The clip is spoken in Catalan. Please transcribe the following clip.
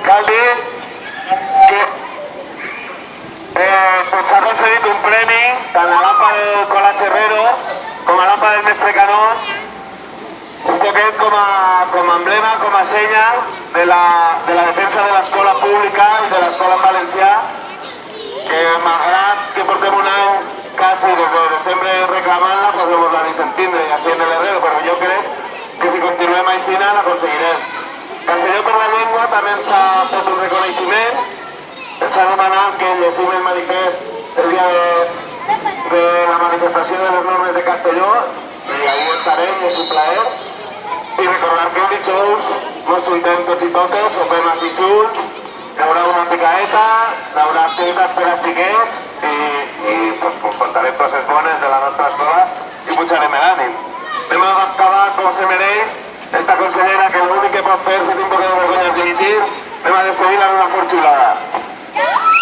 cal dir que se'ns ha concedit un premi tant a l'AMPA del Colat Herrero com a l'AMPA del Mestre Canós, un poquet com a emblema, com a senya de la defensa de l'escola pública i de l'escola en valencià, que malgrat que portem un any quasi des de desembre reclamant-la, pues no ens la deixen tindre i així en l'Herrero, però jo crec que si continuem així l'aconseguirem. Castelló per la Llengua també ens ha fet un reconeixement, ens ha demanat que llegim el manifest el dia de la manifestació de les normes de Castelló i ahí estarem, és un plaer. I recordar que el dijous ens juntem tots i totes, ho fem així xuls, hi haurà una picaeta, hi haurà activitats per als xiquets i pues, contarem coses bones de la nostra escola i pujarem l'ànim. Anem a acabar com se mereix esta consellera que l'únic que pot fer si té un poc de vergonya és dimitir, anem a despedir-la en una fortxulada.